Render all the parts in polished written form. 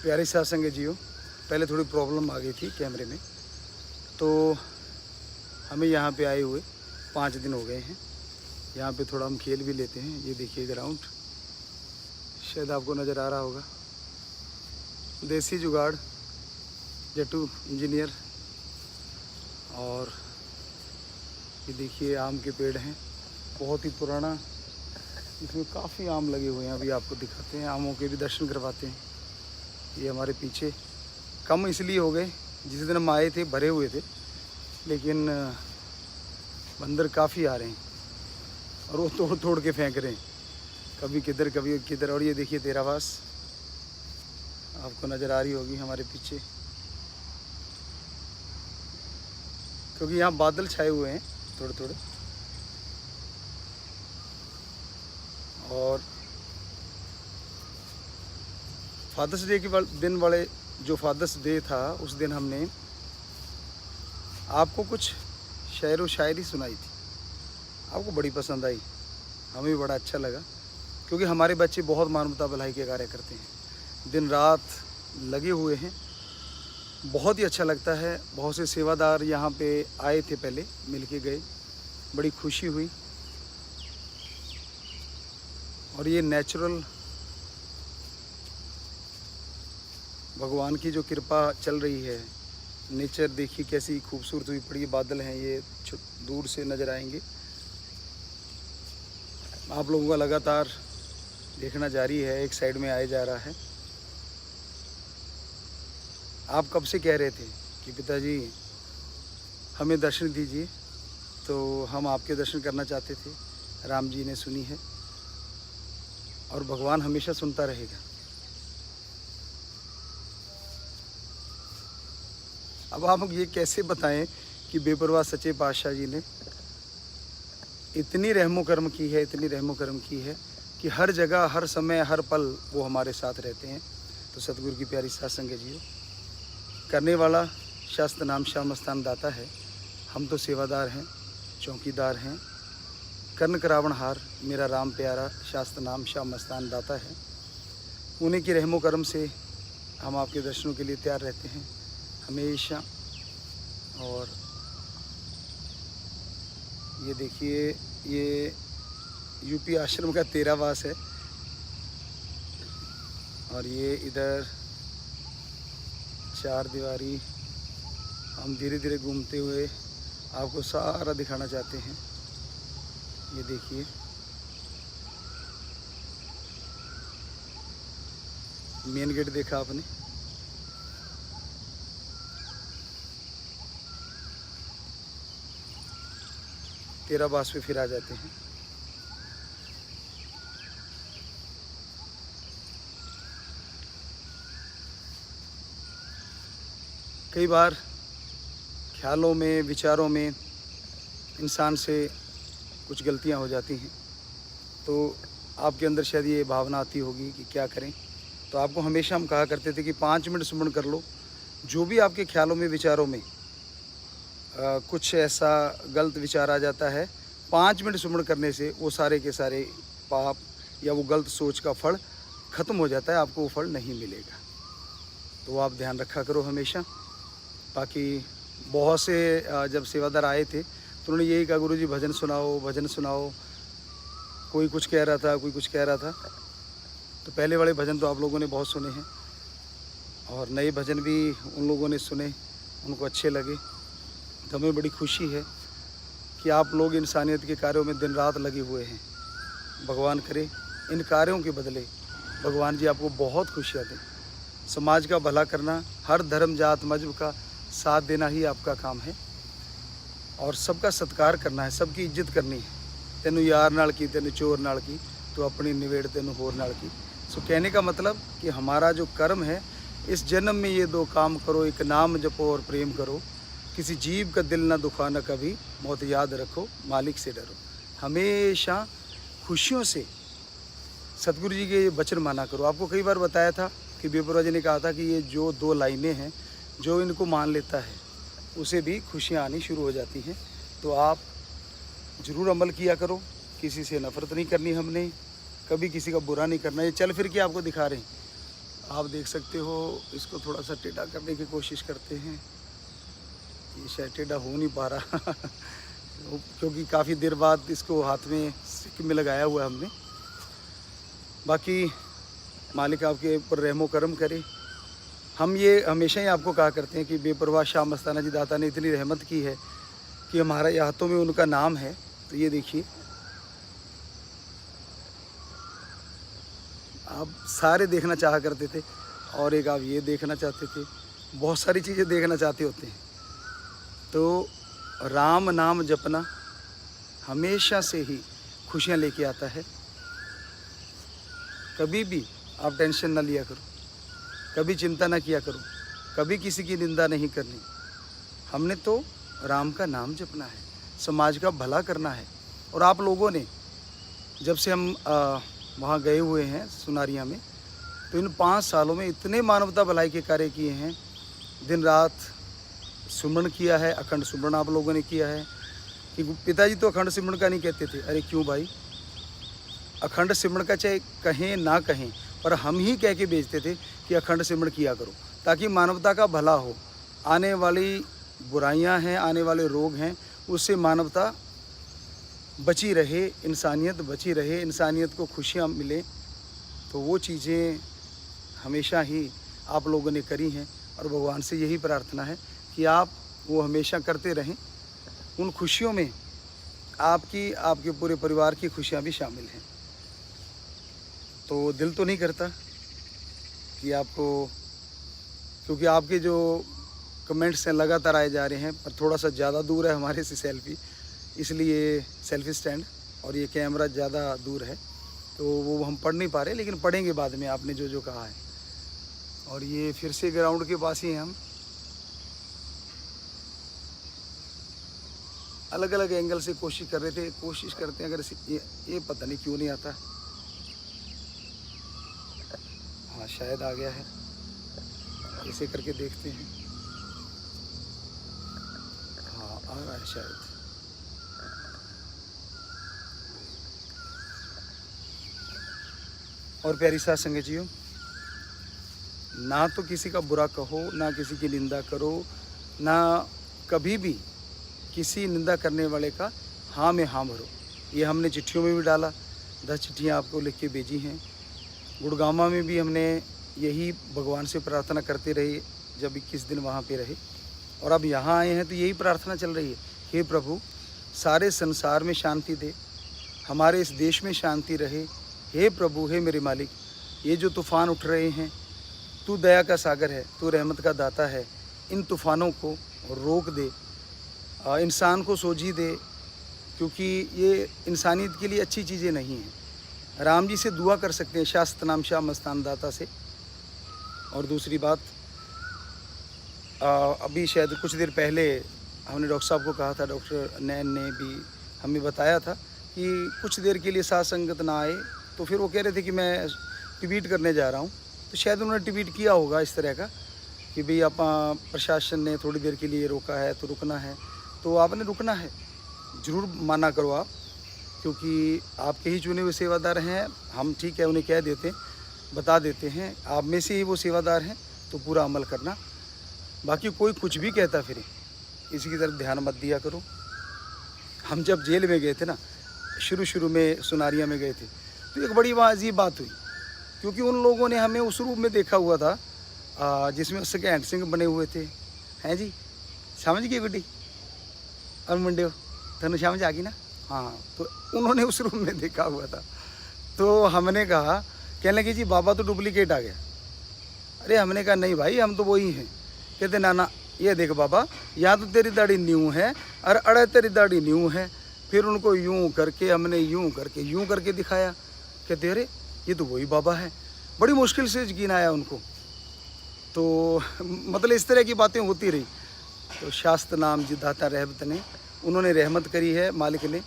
प्यारे सत्संग जियो, पहले थोड़ी प्रॉब्लम आ गई थी कैमरे में, तो हमें यहाँ पे आए हुए 5 दिन हो गए हैं। यहाँ पे थोड़ा हम खेल भी लेते हैं। ये देखिए ग्राउंड, शायद आपको नज़र आ रहा होगा। देसी जुगाड़, जट्टू इंजीनियर। और ये देखिए आम के पेड़ हैं, बहुत ही पुराना, इसमें काफ़ी आम लगे हुए हैं। अभी आपको दिखाते हैं, आमों के भी दर्शन करवाते हैं। ये हमारे पीछे कम इसलिए हो गए, जिस दिन हम आए थे भरे हुए थे, लेकिन बंदर काफ़ी आ रहे हैं और वो तोड़ तोड़ के फेंक रहे हैं, कभी किधर कभी किधर। और ये देखिए तेरावास आपको नज़र आ रही होगी हमारे पीछे, क्योंकि यहाँ बादल छाए हुए हैं थोड़े थोड़े। और फादर्स डे के दिन वाले, जो फादर्स डे था, उस दिन हमने आपको कुछ शेर व शायरी सुनाई थी। आपको बड़ी पसंद आई, हमें भी बड़ा अच्छा लगा, क्योंकि हमारे बच्चे बहुत मानवता भलाई के कार्य करते हैं, दिन रात लगे हुए हैं। बहुत ही अच्छा लगता है। बहुत से सेवादार यहाँ पे आए थे, पहले मिल के गए, बड़ी खुशी हुई। और ये नेचुरल भगवान की जो कृपा चल रही है, नेचर देखिए कैसी खूबसूरत हुई पड़ी। बादल हैं, ये दूर से नज़र आएंगे। आप लोगों का लगातार देखना जारी है, एक साइड में आए जा रहा है। आप कब से कह रहे थे कि पिताजी हमें दर्शन दीजिए, तो हम आपके दर्शन करना चाहते थे। राम जी ने सुनी है और भगवान हमेशा सुनता रहेगा। अब आप ये कैसे बताएं कि बेपरवाह सच्चे पातशाह जी ने इतनी रहमो करम की है, इतनी रहमो करम की है कि हर जगह, हर समय, हर पल वो हमारे साथ रहते हैं। तो सतगुरु की प्यारी साध संगत जी, करने वाला शास्त्र नाम श्याम मस्तान दाता है। हम तो सेवादार हैं, चौकीदार हैं। कर्ण करावण हार, मेरा राम प्यारा शास्त्र नाम श्याम मस्तान दाता है। उन्हीं की रहमो करम से हम आपके दर्शनों के लिए तैयार रहते हैं हमेशा। और ये देखिए, ये यूपी आश्रम का तेरावास है। और ये इधर चार दीवारी हम धीरे धीरे घूमते हुए आपको सारा दिखाना चाहते हैं। ये देखिए, मेन गेट देखा आपने, तेरावास पे फिर आ जाते हैं। कई बार ख्यालों में, विचारों में इंसान से कुछ गलतियां हो जाती हैं, तो आपके अंदर शायद ये भावना आती होगी कि क्या करें। तो आपको हमेशा हम कहा करते थे कि 5 मिनट सुमन कर लो। जो भी आपके ख्यालों में, विचारों में कुछ ऐसा गलत विचार आ जाता है, 5 मिनट सुमन करने से वो सारे के सारे पाप या वो गलत सोच का फल ख़त्म हो जाता है, आपको वो फल नहीं मिलेगा। तो आप ध्यान रखा करो हमेशा। बाकी बहुत से जब सेवादार आए थे तो उन्होंने यही कहा, गुरुजी भजन सुनाओ, भजन सुनाओ। कोई कुछ कह रहा था, कोई कुछ कह रहा था। तो पहले वाले भजन तो आप लोगों ने बहुत सुने हैं और नए भजन भी उन लोगों ने सुने, उनको अच्छे लगे। तो हमें बड़ी खुशी है कि आप लोग इंसानियत के कार्यों में दिन रात लगे हुए हैं। भगवान करे इन कार्यों के बदले भगवान जी आपको बहुत खुशियाँ दें। समाज का भला करना, हर धर्म जात मजहब का साथ देना ही आपका काम है और सबका सत्कार करना है, सबकी इज्जत करनी है। तेनू यार नाल की, तेनू चोर नाल की, तो अपनी निवेड़ तेनू होर नाल की। सो कहने का मतलब कि हमारा जो कर्म है, इस जन्म में ये 2 काम करो, एक नाम जपो और प्रेम करो। किसी जीव का दिल ना दुखाना कभी, मौत याद रखो, मालिक से डरो। हमेशा खुशियों से सतगुरु जी के वचन माना करो। आपको कई बार बताया था कि बेपरवाह जी ने कहा था कि ये जो 2 लाइनें हैं, जो इनको मान लेता है उसे भी खुशियाँ आनी शुरू हो जाती हैं। तो आप ज़रूर अमल किया करो। किसी से नफ़रत नहीं करनी हमने, कभी किसी का बुरा नहीं करना। ये चल फिर के आपको दिखा रहे हैं, आप देख सकते हो, इसको थोड़ा सा टेढ़ा करने की कोशिश करते हैं। ये शायद टेढ़ा हो नहीं पा रहा क्योंकि काफ़ी देर बाद इसको हाथ में सिक्के में लगाया हुआ है हमने। बाकी मालिक आपके ऊपर रहमो करम करे। हम ये हमेशा ही आपको कहा करते हैं कि बेपरवाह शाह मस्ताना जी दाता ने इतनी रहमत की है कि हमारे हाथों में उनका नाम है। तो ये देखिए, आप सारे देखना चाहा करते थे और एक आप ये देखना चाहते थे, बहुत सारी चीज़ें देखना चाहते होते हैं। तो राम नाम जपना हमेशा से ही खुशियाँ लेके आता है। कभी भी आप टेंशन ना लिया करो, कभी चिंता ना किया करो, कभी किसी की निंदा नहीं करनी। हमने तो राम का नाम जपना है, समाज का भला करना है। और आप लोगों ने जब से हम वहाँ गए हुए हैं सुनारिया में, तो इन 5 सालों में इतने मानवता भलाई के कार्य किए हैं। दिन रात सुमरण किया है, अखंड सुमरण आप लोगों ने किया है। कि पिताजी तो अखंड सिमरण का नहीं कहते थे। अरे क्यों भाई, अखंड सिमरण का चाहे कहें ना कहें, पर हम ही कह के भेजते थे कि अखंड सिमरण किया करो, ताकि मानवता का भला हो। आने वाली बुराइयां हैं, आने वाले रोग हैं, उससे मानवता बची रहे, इंसानियत बची रहे, इंसानियत को खुशियाँ मिले। तो वो चीज़ें हमेशा ही आप लोगों ने करी हैं और भगवान से यही प्रार्थना है कि आप वो हमेशा करते रहें। उन खुशियों में आपकी, आपके पूरे परिवार की खुशियाँ भी शामिल हैं। तो दिल तो नहीं करता कि आपको, क्योंकि आपके जो कमेंट्स हैं लगातार आए जा रहे हैं, पर थोड़ा सा ज़्यादा दूर है हमारे से सेल्फी, इसलिए सेल्फी स्टैंड और ये कैमरा ज़्यादा दूर है, तो वो हम पढ़ नहीं पा रहे, लेकिन पढ़ेंगे बाद में आपने जो जो कहा है। और ये फिर से ग्राउंड के पास ही हैं हम। अलग अलग एंगल से कोशिश कर रहे थे, कोशिश करते हैं अगर ये पता नहीं क्यों नहीं आता। हाँ शायद आ गया है, इसे करके देखते हैं। हाँ आ रहा है शायद। और प्यारी साथ संगतियों, ना तो किसी का बुरा कहो, ना किसी की निंदा करो, ना कभी भी किसी निंदा करने वाले का हाँ में हाँ भरो। ये हमने चिट्ठियों में भी डाला, 10 चिट्ठियाँ आपको लिख के भेजी हैं। गुड़गामा में भी हमने यही भगवान से प्रार्थना करते रहे जब 21 दिन वहाँ पे रहे, और अब यहाँ आए हैं तो यही प्रार्थना चल रही है, हे प्रभु सारे संसार में शांति दे, हमारे इस देश में शांति रहे। हे प्रभु, हे मेरे मालिक, ये जो तूफ़ान उठ रहे हैं, तू दया का सागर है, तू रहमत का दाता है। इन तूफ़ानों को रोक दे, इंसान को सोझी दे, क्योंकि ये इंसानियत के लिए अच्छी चीज़ें नहीं हैं। राम जी से दुआ कर सकते हैं, शास्त्र नाम शाह मस्तान दाता से। और दूसरी बात, अभी शायद कुछ देर पहले हमने डॉक्टर साहब को कहा था, डॉक्टर नैन ने भी हमें बताया था कि कुछ देर के लिए साथ संगत ना आए, तो फिर वो कह रहे थे कि मैं ट्वीट करने जा रहा हूँ। तो शायद उन्होंने ट्वीट किया होगा इस तरह का कि भाई आप प्रशासन ने थोड़ी देर के लिए रोका है तो रुकना है, तो आपने रुकना है, ज़रूर माना करो आप, क्योंकि आपके ही चुने हुए सेवादार हैं हम। ठीक है, उन्हें कह देते, बता देते हैं, आप में से ही वो सेवादार हैं, तो पूरा अमल करना। बाकी कोई कुछ भी कहता फिर इसी की तरफ ध्यान मत दिया करो। हम जब जेल में गए थे ना, शुरू में सुनारिया में गए थे, तो एक बड़ी अजीब बात हुई, क्योंकि उन लोगों ने हमें उस रूप में देखा हुआ था जिसमें उसके हैंड सिंह बने हुए थे। हैं जी, समझ गए गुड्डी और मुंडे, धनु समझ आ गई ना? हाँ, तो उन्होंने उस रूप में देखा हुआ था। तो हमने कहा, कहने लगे जी बाबा तो डुप्लीकेट आ गया। अरे हमने कहा नहीं भाई, हम तो वही हैं। कहते ना ना, ये देख बाबा, यहाँ तो तेरी दाढ़ी न्यू है और अड़े तेरी दाढ़ी न्यू है। फिर उनको यूं करके, हमने यूं करके दिखाया। कहते अरे ये तो वही बाबा है। बड़ी मुश्किल से यकीन आया उनको। तो मतलब इस तरह की बातें होती रही। तो शास्त्र नाम जी दाता रहमत ने, उन्होंने रहमत करी है मालिक ने।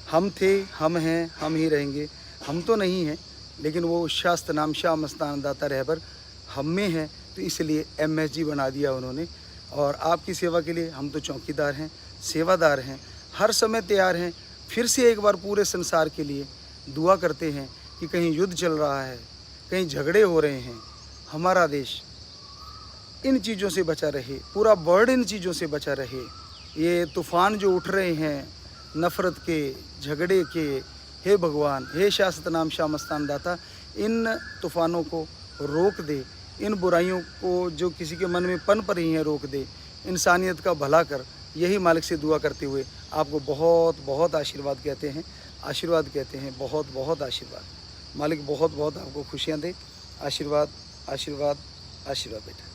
हम थे, हम हैं, हम ही रहेंगे। हम तो नहीं हैं, लेकिन वो शास्त्र नाम शाह मस्तान दाता रहबर हम में है, तो इसलिए MSG बना दिया उन्होंने। और आपकी सेवा के लिए हम तो चौकीदार हैं, सेवादार हैं, हर समय तैयार हैं। फिर से एक बार पूरे संसार के लिए दुआ करते हैं कि कहीं युद्ध चल रहा है, कहीं झगड़े हो रहे हैं, हमारा देश इन चीज़ों से बचा रहे, पूरा वर्ल्ड इन चीज़ों से बचा रहे। ये तूफ़ान जो उठ रहे हैं नफ़रत के, झगड़े के, हे भगवान, हे शाश्वत नाम श्याम मस्तान दाता, इन तूफ़ानों को रोक दे, इन बुराइयों को जो किसी के मन में पनप रही हैं रोक दे, इंसानियत का भला कर। यही मालिक से दुआ करते हुए आपको बहुत बहुत आशीर्वाद कहते हैं, बहुत बहुत आशीर्वाद। मालिक बहुत बहुत आपको खुशियाँ दे। आशीर्वाद आशीर्वाद आशीर्वाद बेटा।